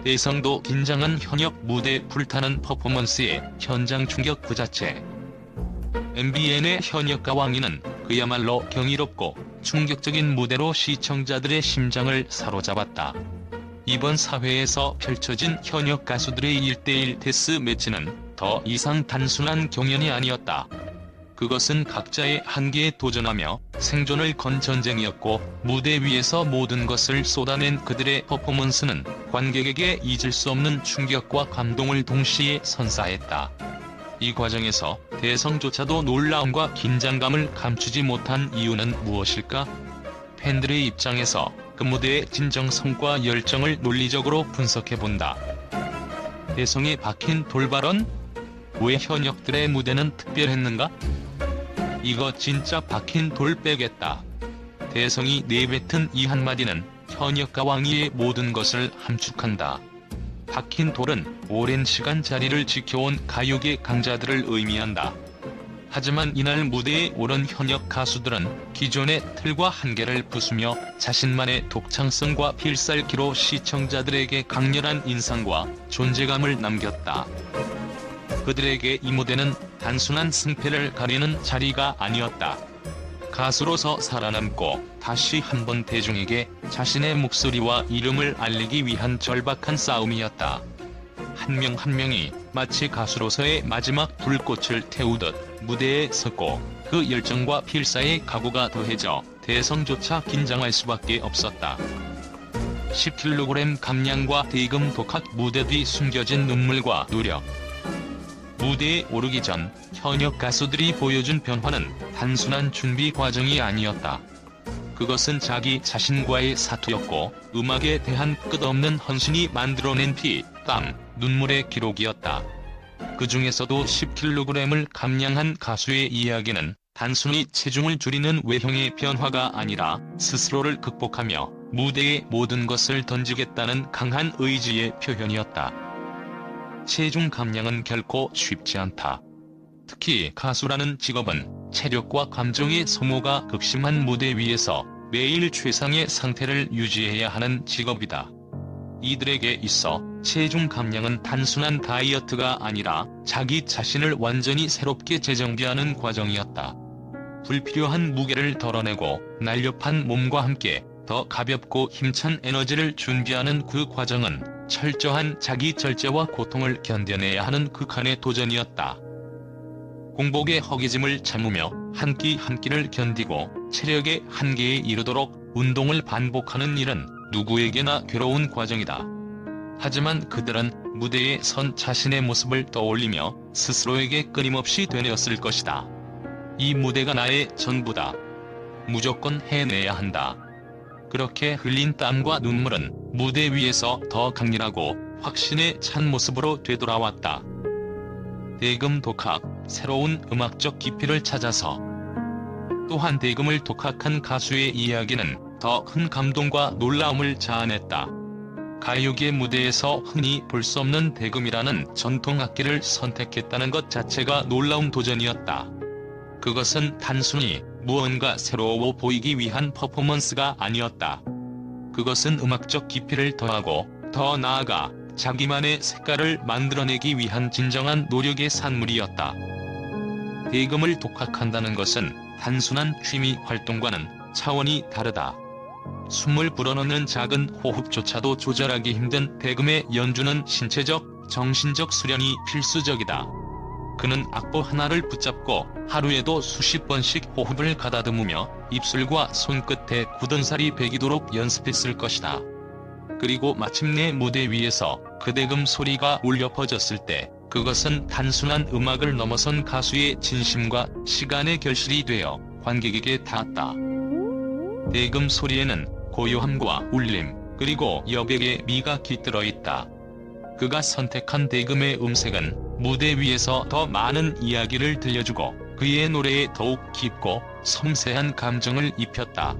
대성도 긴장한 현역 무대 불타는 퍼포먼스에 현장 충격 그 자체. MBN의 현역가 왕이는 그야말로 경이롭고 충격적인 무대로 시청자들의 심장을 사로잡았다. 이번 사회에서 펼쳐진 현역 가수들의 1대1 데스 매치는 더 이상 단순한 경연이 아니었다. 그것은 각자의 한계에 도전하며 생존을 건 전쟁이었고, 무대 위에서 모든 것을 쏟아낸 그들의 퍼포먼스는 관객에게 잊을 수 없는 충격과 감동을 동시에 선사했다. 이 과정에서 대성조차도 놀라움과 긴장감을 감추지 못한 이유는 무엇일까? 팬들의 입장에서 그 무대의 진정성과 열정을 논리적으로 분석해본다. 대성에 박힌 돌발언? 왜 현역들의 무대는 특별했는가? 이거 진짜 박힌 돌 빼겠다. 대성이 내뱉은 이 한마디는 현역가 왕위의 모든 것을 함축한다. 박힌 돌은 오랜 시간 자리를 지켜온 가요계 강자들을 의미한다. 하지만 이날 무대에 오른 현역 가수들은 기존의 틀과 한계를 부수며 자신만의 독창성과 필살기로 시청자들에게 강렬한 인상과 존재감을 남겼다. 그들에게 이 무대는 단순한 승패를 가리는 자리가 아니었다. 가수로서 살아남고 다시 한번 대중에게 자신의 목소리와 이름을 알리기 위한 절박한 싸움이었다. 한 명 한 명이 마치 가수로서의 마지막 불꽃을 태우듯 무대에 섰고, 그 열정과 필사의 각오가 더해져 대성조차 긴장할 수밖에 없었다. 10kg 감량과 대금 독학, 무대 뒤 숨겨진 눈물과 노력. 무대에 오르기 전 현역 가수들이 보여준 변화는 단순한 준비 과정이 아니었다. 그것은 자기 자신과의 사투였고, 음악에 대한 끝없는 헌신이 만들어낸 피, 땀, 눈물의 기록이었다. 그 중에서도 10kg을 감량한 가수의 이야기는 단순히 체중을 줄이는 외형의 변화가 아니라 스스로를 극복하며 무대에 모든 것을 던지겠다는 강한 의지의 표현이었다. 체중 감량은 결코 쉽지 않다. 특히 가수라는 직업은 체력과 감정의 소모가 극심한 무대 위에서 매일 최상의 상태를 유지해야 하는 직업이다. 이들에게 있어 체중 감량은 단순한 다이어트가 아니라 자기 자신을 완전히 새롭게 재정비하는 과정이었다. 불필요한 무게를 덜어내고 날렵한 몸과 함께 더 가볍고 힘찬 에너지를 준비하는 그 과정은 철저한 자기 절제와 고통을 견뎌내야 하는 극한의 도전이었다. 공복의 허기짐을 참으며 한 끼 한 끼를 견디고 체력의 한계에 이르도록 운동을 반복하는 일은 누구에게나 괴로운 과정이다. 하지만 그들은 무대에 선 자신의 모습을 떠올리며 스스로에게 끊임없이 되뇌었을 것이다. 이 무대가 나의 전부다. 무조건 해내야 한다. 그렇게 흘린 땀과 눈물은 무대 위에서 더 강렬하고 확신에 찬 모습으로 되돌아왔다. 대금 독학, 새로운 음악적 깊이를 찾아서. 또한 대금을 독학한 가수의 이야기는 더 큰 감동과 놀라움을 자아냈다. 가요계 무대에서 흔히 볼 수 없는 대금이라는 전통 악기를 선택했다는 것 자체가 놀라운 도전이었다. 그것은 단순히 무언가 새로워 보이기 위한 퍼포먼스가 아니었다. 그것은 음악적 깊이를 더하고 더 나아가 자기만의 색깔을 만들어내기 위한 진정한 노력의 산물이었다. 대금을 독학한다는 것은 단순한 취미 활동과는 차원이 다르다. 숨을 불어넣는 작은 호흡조차도 조절하기 힘든 대금의 연주는 신체적, 정신적 수련이 필수적이다. 그는 악보 하나를 붙잡고 하루에도 수십 번씩 호흡을 가다듬으며 입술과 손끝에 굳은 살이 배기도록 연습했을 것이다. 그리고 마침내 무대 위에서 그 대금 소리가 울려 퍼졌을 때 그것은 단순한 음악을 넘어선 가수의 진심과 시간의 결실이 되어 관객에게 닿았다. 대금 소리에는 고요함과 울림, 그리고 여백의 미가 깃들어 있다. 그가 선택한 대금의 음색은 무대 위에서 더 많은 이야기를 들려주고 그의 노래에 더욱 깊고 섬세한 감정을 입혔다.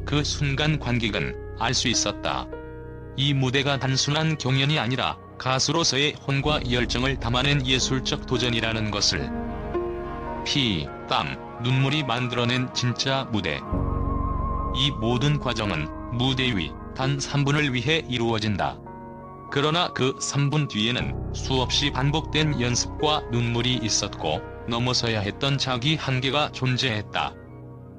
그 순간 관객은 알 수 있었다. 이 무대가 단순한 경연이 아니라 가수로서의 혼과 열정을 담아낸 예술적 도전이라는 것을. 피, 땀, 눈물이 만들어낸 진짜 무대. 이 모든 과정은 무대 위 단 3분을 위해 이루어진다. 그러나 그 3분 뒤에는 수없이 반복된 연습과 눈물이 있었고 넘어서야 했던 자기 한계가 존재했다.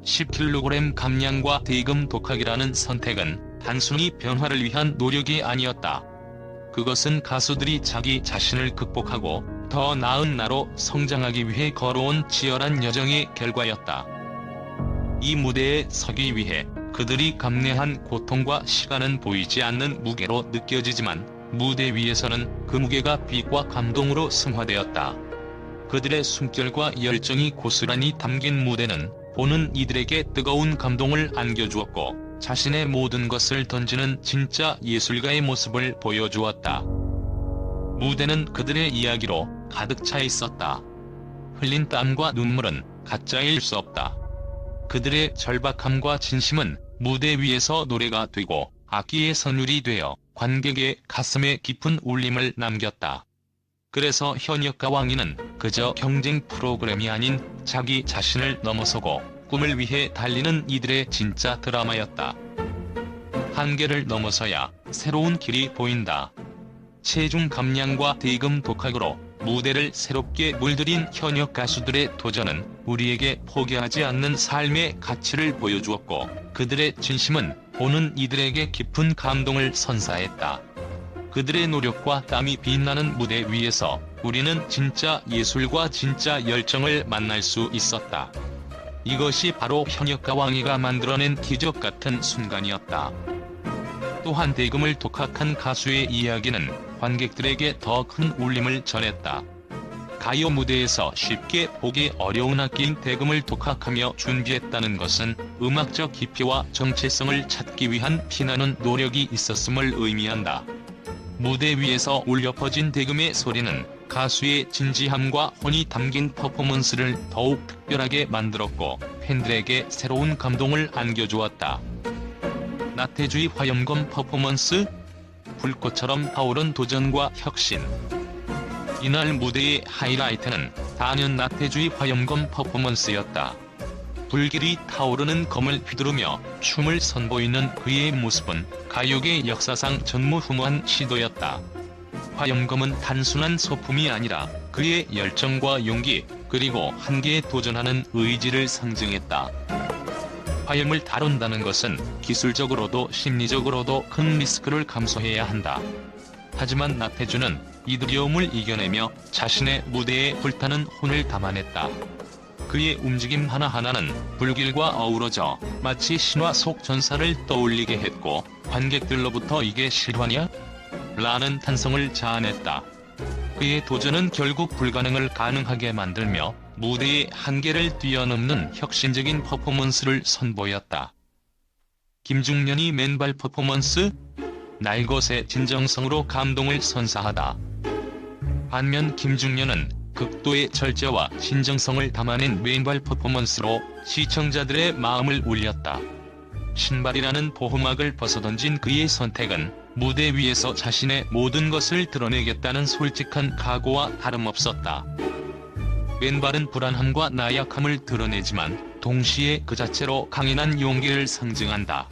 10kg 감량과 대금 독학이라는 선택은 단순히 변화를 위한 노력이 아니었다. 그것은 가수들이 자기 자신을 극복하고 더 나은 나로 성장하기 위해 걸어온 치열한 여정의 결과였다. 이 무대에 서기 위해 그들이 감내한 고통과 시간은 보이지 않는 무게로 느껴지지만 무대 위에서는 그 무게가 빛과 감동으로 승화되었다. 그들의 숨결과 열정이 고스란히 담긴 무대는 보는 이들에게 뜨거운 감동을 안겨주었고 자신의 모든 것을 던지는 진짜 예술가의 모습을 보여주었다. 무대는 그들의 이야기로 가득 차 있었다. 흘린 땀과 눈물은 가짜일 수 없다. 그들의 절박함과 진심은 무대 위에서 노래가 되고 악기의 선율이 되어 관객의 가슴에 깊은 울림을 남겼다. 그래서 현역과 왕이는 그저 경쟁 프로그램이 아닌 자기 자신을 넘어서고 꿈을 위해 달리는 이들의 진짜 드라마였다. 한계를 넘어서야 새로운 길이 보인다. 체중 감량과 대금 독학으로 무대를 새롭게 물들인 현역 가수들의 도전은 우리에게 포기하지 않는 삶의 가치를 보여주었고 그들의 진심은 보는 이들에게 깊은 감동을 선사했다. 그들의 노력과 땀이 빛나는 무대 위에서 우리는 진짜 예술과 진짜 열정을 만날 수 있었다. 이것이 바로 현역과 왕이가 만들어낸 기적 같은 순간이었다. 또한 대금을 독학한 가수의 이야기는 관객들에게 더 큰 울림을 전했다. 가요 무대에서 쉽게 보기 어려운 악기인 대금을 독학하며 준비했다는 것은 음악적 깊이와 정체성을 찾기 위한 피나는 노력이 있었음을 의미한다. 무대 위에서 울려 퍼진 대금의 소리는 가수의 진지함과 혼이 담긴 퍼포먼스를 더욱 특별하게 만들었고 팬들에게 새로운 감동을 안겨주었다. 나태주의 화염검 퍼포먼스, 불꽃처럼 타오른 도전과 혁신. 이날 무대의 하이라이트는 단연 나태주의 화염검 퍼포먼스였다. 불길이 타오르는 검을 휘두르며 춤을 선보이는 그의 모습은 가요계 역사상 전무후무한 시도였다. 화염검은 단순한 소품이 아니라 그의 열정과 용기, 그리고 한계에 도전하는 의지를 상징했다. 화염을 다룬다는 것은 기술적으로도 심리적으로도 큰 리스크를 감수해야 한다. 하지만 나태주는 이 두려움을 이겨내며 자신의 무대에 불타는 혼을 담아냈다. 그의 움직임 하나하나는 불길과 어우러져 마치 신화 속 전사를 떠올리게 했고 관객들로부터 이게 실화냐? 라는 탄성을 자아냈다. 그의 도전은 결국 불가능을 가능하게 만들며 무대의 한계를 뛰어넘는 혁신적인 퍼포먼스를 선보였다. 김중년이 맨발 퍼포먼스? 날것의 진정성으로 감동을 선사하다. 반면 김중년은 극도의 절제와 진정성을 담아낸 맨발 퍼포먼스로 시청자들의 마음을 울렸다. 신발이라는 보호막을 벗어던진 그의 선택은 무대 위에서 자신의 모든 것을 드러내겠다는 솔직한 각오와 다름없었다. 맨발은 불안함과 나약함을 드러내지만 동시에 그 자체로 강인한 용기를 상징한다.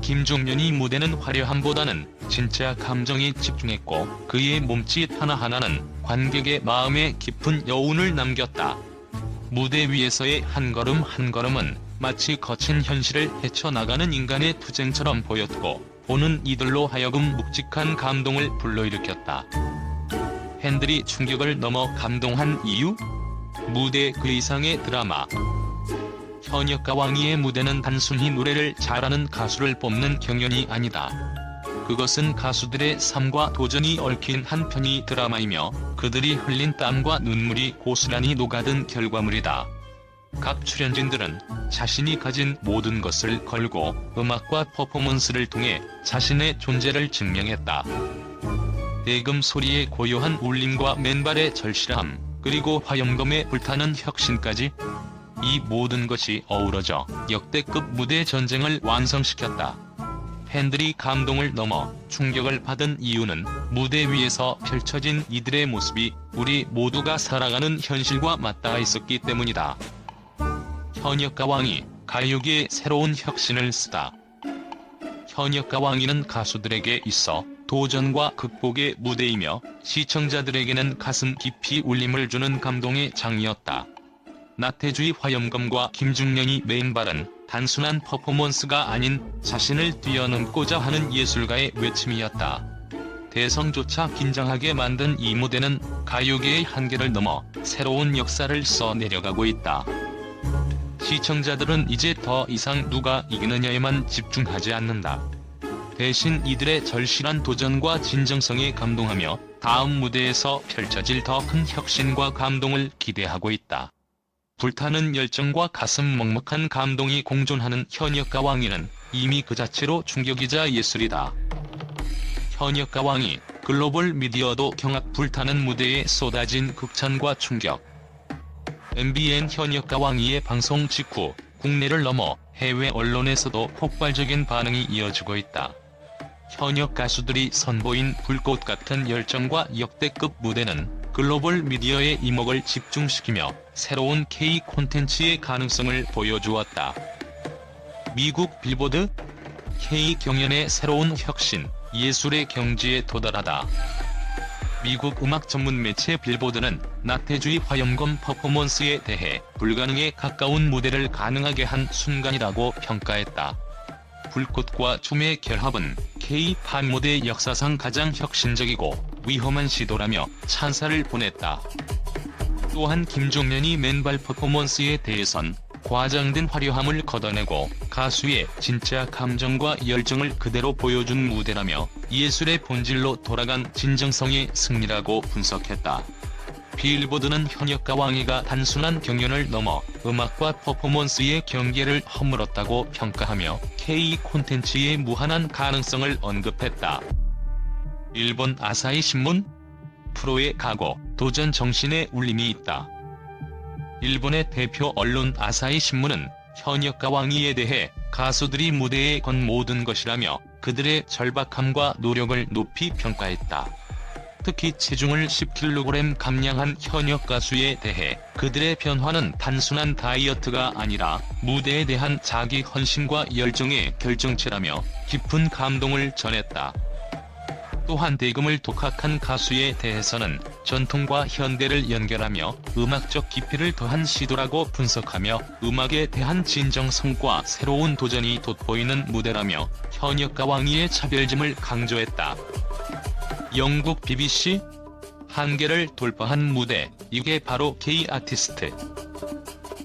김중년의 무대는 화려함보다는 진짜 감정에 집중했고 그의 몸짓 하나하나는 관객의 마음에 깊은 여운을 남겼다. 무대 위에서의 한 걸음 한 걸음은 마치 거친 현실을 헤쳐나가는 인간의 투쟁처럼 보였고 보는 이들로 하여금 묵직한 감동을 불러일으켰다. 팬들이 충격을 넘어 감동한 이유? 무대 그 이상의 드라마. 현역과 왕이의 무대는 단순히 노래를 잘하는 가수를 뽑는 경연이 아니다. 그것은 가수들의 삶과 도전이 얽힌 한 편의 드라마이며 그들이 흘린 땀과 눈물이 고스란히 녹아든 결과물이다. 각 출연진들은 자신이 가진 모든 것을 걸고 음악과 퍼포먼스를 통해 자신의 존재를 증명했다. 대금 소리의 고요한 울림과 맨발의 절실함, 그리고 화염검에 불타는 혁신까지 이 모든 것이 어우러져 역대급 무대 전쟁을 완성시켰다. 팬들이 감동을 넘어 충격을 받은 이유는 무대 위에서 펼쳐진 이들의 모습이 우리 모두가 살아가는 현실과 맞닿아 있었기 때문이다. 현역과 왕이 가요계의 새로운 혁신을 쓰다. 현역과 왕이는 가수들에게 있어 도전과 극복의 무대이며 시청자들에게는 가슴 깊이 울림을 주는 감동의 장이었다. 나태주의 화염검과 김중년이 맨발은 단순한 퍼포먼스가 아닌 자신을 뛰어넘고자 하는 예술가의 외침이었다. 대성조차 긴장하게 만든 이 무대는 가요계의 한계를 넘어 새로운 역사를 써 내려가고 있다. 시청자들은 이제 더 이상 누가 이기느냐에만 집중하지 않는다. 대신 이들의 절실한 도전과 진정성에 감동하며 다음 무대에서 펼쳐질 더 큰 혁신과 감동을 기대하고 있다. 불타는 열정과 가슴 먹먹한 감동이 공존하는 현역가 왕위는 이미 그 자체로 충격이자 예술이다. 현역가 왕위, 글로벌 미디어도 경악 불타는 무대에 쏟아진 극찬과 충격. MBN 현역가 왕위의 방송 직후 국내를 넘어 해외 언론에서도 폭발적인 반응이 이어지고 있다. 현역 가수들이 선보인 불꽃 같은 열정과 역대급 무대는 글로벌 미디어의 이목을 집중시키며 새로운 K 콘텐츠의 가능성을 보여주었다. 미국 빌보드 K 경연의 새로운 혁신, 예술의 경지에 도달하다. 미국 음악 전문 매체 빌보드는 나태주의 화염검 퍼포먼스에 대해 불가능에 가까운 무대를 가능하게 한 순간이라고 평가했다. 불꽃과 춤의 결합은 K-팝 무대 역사상 가장 혁신적이고 위험한 시도라며 찬사를 보냈다. 또한 김종면이 맨발 퍼포먼스에 대해선 과장된 화려함을 걷어내고 가수의 진짜 감정과 열정을 그대로 보여준 무대라며 예술의 본질로 돌아간 진정성의 승리라고 분석했다. 빌보드는 현역가 왕위가 단순한 경연을 넘어 음악과 퍼포먼스의 경계를 허물었다고 평가하며 K 콘텐츠의 무한한 가능성을 언급했다. 일본 아사히 신문? 프로의 각오, 도전 정신에 울림이 있다. 일본의 대표 언론 아사히 신문은 현역가 왕위에 대해 가수들이 무대에 건 모든 것이라며 그들의 절박함과 노력을 높이 평가했다. 특히 체중을 10kg 감량한 현역 가수에 대해 그들의 변화는 단순한 다이어트가 아니라 무대에 대한 자기 헌신과 열정의 결정체라며 깊은 감동을 전했다. 또한 대금을 독학한 가수에 대해서는 전통과 현대를 연결하며 음악적 깊이를 더한 시도라고 분석하며 음악에 대한 진정성과 새로운 도전이 돋보이는 무대라며 현역가 왕위의 차별점을 강조했다. 영국 BBC? 한계를 돌파한 무대, 이게 바로 K 아티스트.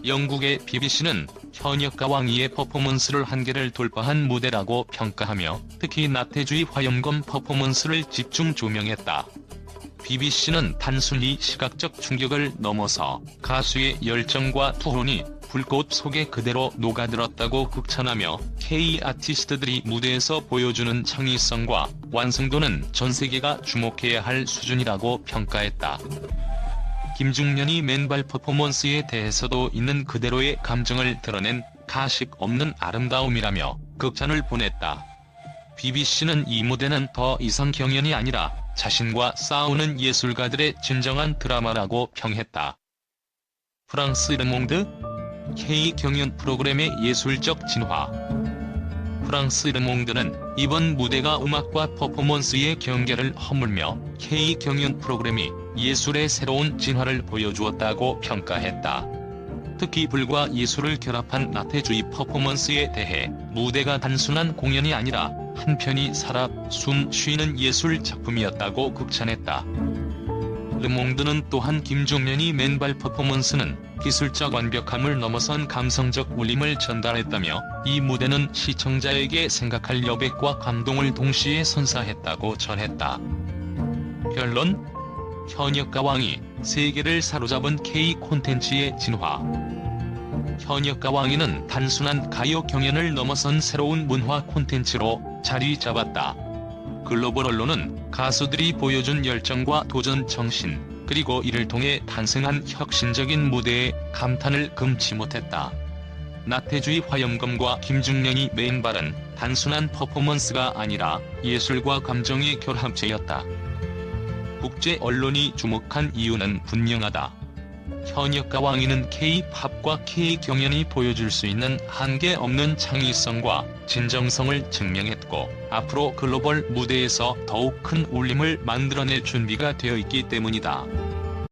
영국의 BBC는 현역가 왕위의 퍼포먼스를 한계를 돌파한 무대라고 평가하며 특히 나태주의 화염검 퍼포먼스를 집중 조명했다. BBC는 단순히 시각적 충격을 넘어서 가수의 열정과 투혼이 불꽃 속에 그대로 녹아들었다고 극찬하며 K 아티스트들이 무대에서 보여주는 창의성과 완성도는 전 세계가 주목해야 할 수준이라고 평가했다. 김중년이 맨발 퍼포먼스에 대해서도 있는 그대로의 감정을 드러낸 가식 없는 아름다움이라며 극찬을 보냈다. BBC는 이 무대는 더 이상 경연이 아니라 자신과 싸우는 예술가들의 진정한 드라마라고 평했다. 프랑스 르몽드? K 경연 프로그램의 예술적 진화. 프랑스 르몽드는 이번 무대가 음악과 퍼포먼스의 경계를 허물며 K 경연 프로그램이 예술의 새로운 진화를 보여주었다고 평가했다. 특히 불과 예술을 결합한 나태주의 퍼포먼스에 대해 무대가 단순한 공연이 아니라 한편이 살아 숨 쉬는 예술 작품이었다고 극찬했다. 르몽드는 또한 김종면이 맨발 퍼포먼스는 기술적 완벽함을 넘어선 감성적 울림을 전달했다며 이 무대는 시청자에게 생각할 여백과 감동을 동시에 선사했다고 전했다. 결론? 현역가 왕위, 세계를 사로잡은 K 콘텐츠의 진화. 현역가 왕위는 단순한 가요 경연을 넘어선 새로운 문화 콘텐츠로 자리 잡았다. 글로벌 언론은 가수들이 보여준 열정과 도전 정신, 그리고 이를 통해 탄생한 혁신적인 무대에 감탄을 금치 못했다. 나태주의 화염검과 김중년이 맨발은 단순한 퍼포먼스가 아니라 예술과 감정의 결합체였다. 국제 언론이 주목한 이유는 분명하다. 현역가 왕이는 K-팝과 K-경연이 보여줄 수 있는 한계 없는 창의성과 진정성을 증명했고, 앞으로 글로벌 무대에서 더욱 큰 울림을 만들어낼 준비가 되어 있기 때문이다.